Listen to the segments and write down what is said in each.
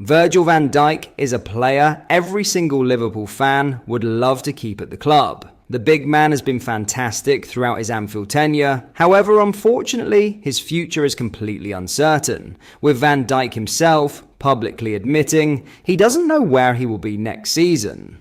Virgil van Dijk is a player every single Liverpool fan would love to keep at the club. The big man has been fantastic throughout his Anfield tenure. However, unfortunately, his future is completely uncertain, with Van Dijk himself publicly admitting he doesn't know where he will be next season.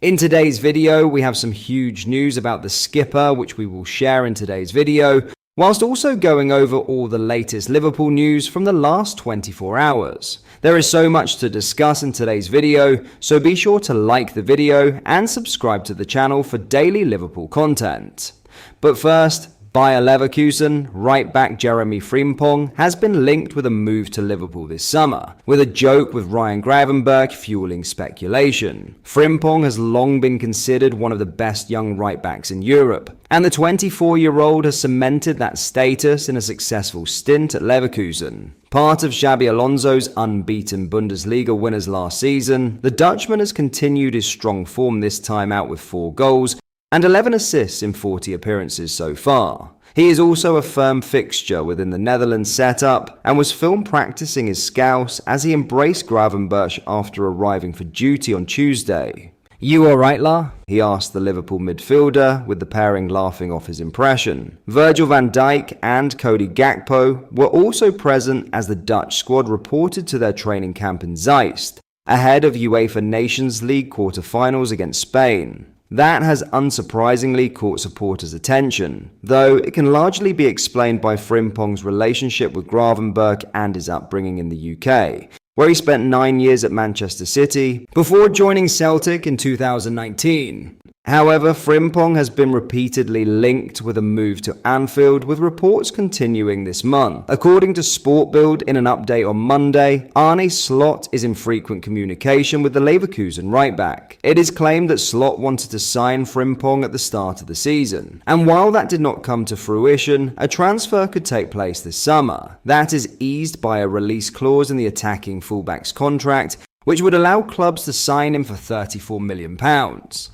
In today's video, we have some huge news about the skipper, which we will share in today's video, whilst also going over all the latest Liverpool news from the last 24 hours. There is so much to discuss in today's video, so be sure to like the video and subscribe to the channel for daily Liverpool content. But first, Bayer Leverkusen right back Jeremy Frimpong has been linked with a move to Liverpool this summer, with a joke with Ryan Gravenberch fueling speculation. Frimpong has long been considered one of the best young right backs in Europe, and the 24-year-old has cemented that status in a successful stint at Leverkusen. Part of Xabi Alonso's unbeaten Bundesliga winners last season, the Dutchman has continued his strong form this time out with 4 goals and 11 assists in 40 appearances so far. He is also a firm fixture within the Netherlands setup and was filmed practicing his scouse as he embraced Gravenberch after arriving for duty on Tuesday. "You alright, La?" he asked the Liverpool midfielder, with the pairing laughing off his impression. Virgil van Dijk and Cody Gakpo were also present as the Dutch squad reported to their training camp in Zeist, ahead of UEFA Nations League quarter-finals against Spain. That has unsurprisingly caught supporters' attention, though it can largely be explained by Frimpong's relationship with Gravenberch and his upbringing in the UK, where he spent 9 years at Manchester City before joining Celtic in 2019. However, Frimpong has been repeatedly linked with a move to Anfield, with reports continuing this month. According to Sport Bild, in an update on Monday, Arne Slot is in frequent communication with the Leverkusen right-back. It is claimed that Slot wanted to sign Frimpong at the start of the season, and while that did not come to fruition, a transfer could take place this summer. That is eased by a release clause in the attacking fullback's contract, which would allow clubs to sign him for £34 million.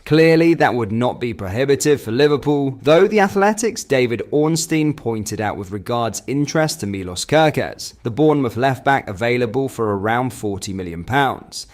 Clearly, that would not be prohibitive for Liverpool, though the Athletic's David Ornstein pointed out with regards interest to Milos Kerkez, the Bournemouth left-back available for around £40 million,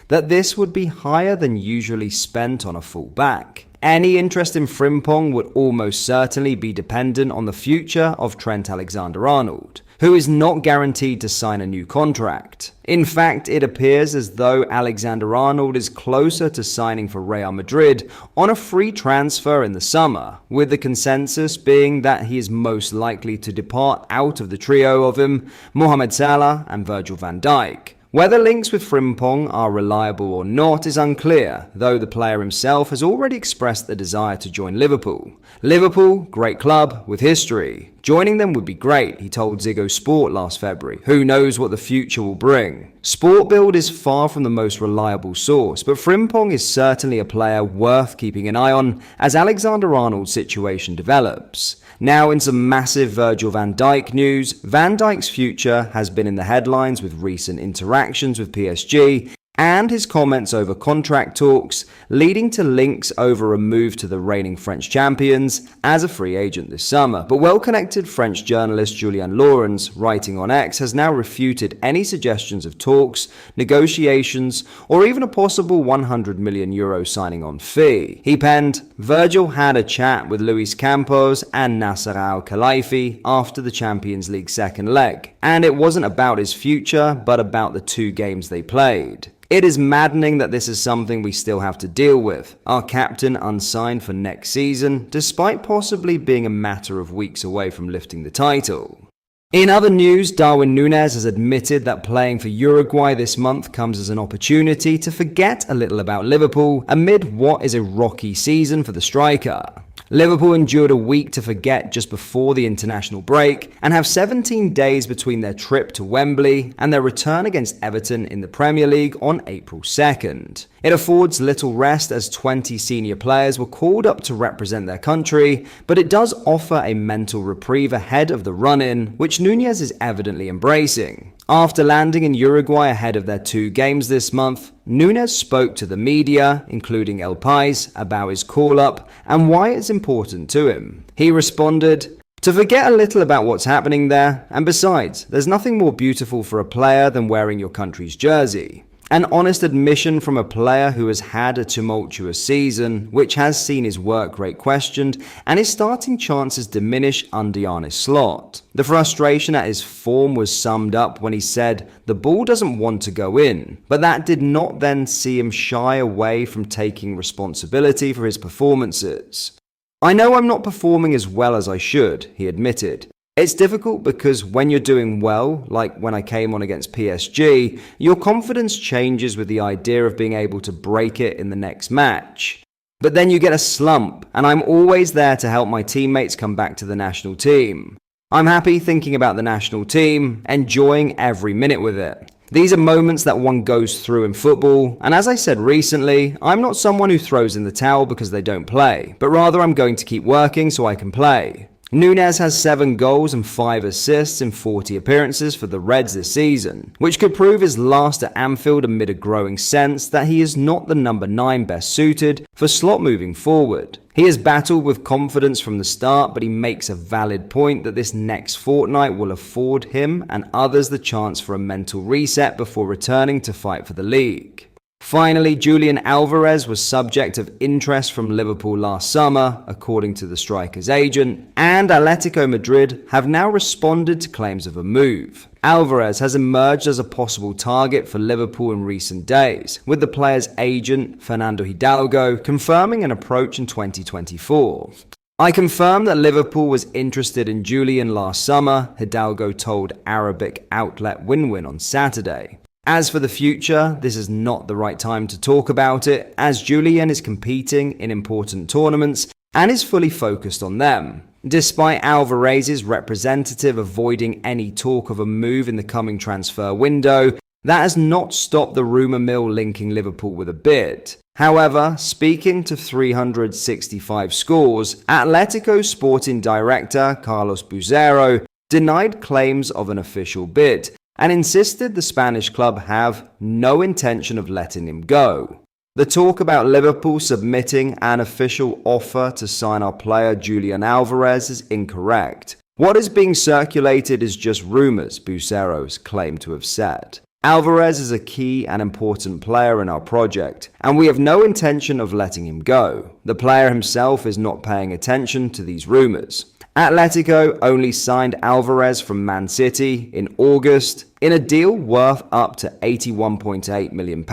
that this would be higher than usually spent on a full-back. Any interest in Frimpong would almost certainly be dependent on the future of Trent Alexander-Arnold, who is not guaranteed to sign a new contract. In fact, it appears as though Alexander-Arnold is closer to signing for Real Madrid on a free transfer in the summer, with the consensus being that he is most likely to depart out of the trio of him, Mohamed Salah and Virgil van Dijk. Whether links with Frimpong are reliable or not is unclear, though the player himself has already expressed the desire to join Liverpool. Liverpool, great club with history. Joining them would be great, he told Ziggo Sport last February. Who knows what the future will bring? Sport Bild is far from the most reliable source, but Frimpong is certainly a player worth keeping an eye on as Alexander-Arnold's situation develops. Now, in some massive Virgil van Dijk news, Van Dijk's future has been in the headlines with recent interactions with PSG and his comments over contract talks, leading to links over a move to the reigning French champions as a free agent this summer. But well-connected French journalist Julien Laurens, writing on X, has now refuted any suggestions of talks, negotiations, or even a possible €100 million signing on fee. He penned, "Virgil had a chat with Luis Campos and Nasser Al-Khelaifi after the Champions League second leg, and it wasn't about his future, but about the 2 games they played. It is maddening that this is something we still have to deal with. Our captain unsigned for next season, despite possibly being a matter of weeks away from lifting the title." In other news, Darwin Nunez has admitted that playing for Uruguay this month comes as an opportunity to forget a little about Liverpool amid what is a rocky season for the striker. Liverpool endured a week to forget just before the international break and have 17 days between their trip to Wembley and their return against Everton in the Premier League on April 2nd. It affords little rest as 20 senior players were called up to represent their country, but it does offer a mental reprieve ahead of the run-in, which Nunez is evidently embracing. After landing in Uruguay ahead of their 2 games this month, Nunez spoke to the media, including El País, about his call-up and why it's important to him. He responded, "To forget a little about what's happening there, and besides, there's nothing more beautiful for a player than wearing your country's jersey. An honest admission from a player who has had a tumultuous season, which has seen his work rate questioned and his starting chances diminish under Arne Slot. The frustration at his form was summed up when he said the ball doesn't want to go in, but that did not then see him shy away from taking responsibility for his performances. I know I'm not performing as well as I should, he admitted. It's difficult because when you're doing well, like when I came on against PSG, your confidence changes with the idea of being able to break it in the next match. But then you get a slump, and I'm always there to help my teammates come back to the national team. I'm happy thinking about the national team, enjoying every minute with it. These are moments that one goes through in football, and as I said recently, I'm not someone who throws in the towel because they don't play, but rather I'm going to keep working so I can play. Nunez has 7 goals and 5 assists in 40 appearances for the Reds this season, which could prove his last at Anfield amid a growing sense that he is not the number 9 best suited for Slot moving forward. He has battled with confidence from the start, but he makes a valid point that this next fortnight will afford him and others the chance for a mental reset before returning to fight for the league. Finally, Julian Alvarez was subject of interest from Liverpool last summer, according to the striker's agent, and Atletico Madrid have now responded to claims of a move. Alvarez has emerged as a possible target for Liverpool in recent days, with the player's agent, Fernando Hidalgo, confirming an approach in 2024. I confirmed that Liverpool was interested in Julian last summer, Hidalgo told Arabic outlet Win on Saturday. As for the future, this is not the right time to talk about it, as Julian is competing in important tournaments and is fully focused on them. Despite Alvarez's representative avoiding any talk of a move in the coming transfer window, that has not stopped the rumour mill linking Liverpool with a bid. However, speaking to 365 Scores, Atletico sporting director Carlos Bucero denied claims of an official bid, and insisted the Spanish club have no intention of letting him go. The talk about Liverpool submitting an official offer to sign our player Julian Alvarez is incorrect. What is being circulated is just rumours, Bucero's claimed to have said. Alvarez is a key and important player in our project, and we have no intention of letting him go. The player himself is not paying attention to these rumours. Atletico only signed Alvarez from Man City in August in a deal worth up to £81.8 million,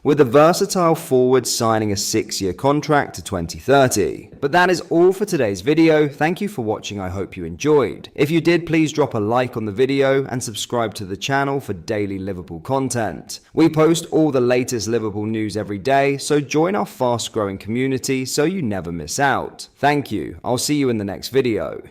with the versatile forward signing a 6-year contract to 2030. But that is all for today's video. Thank you for watching. I hope you enjoyed. If you did, please drop a like on the video and subscribe to the channel for daily Liverpool content. We post all the latest Liverpool news every day, so join our fast-growing community so you never miss out. Thank you. I'll see you in the next video.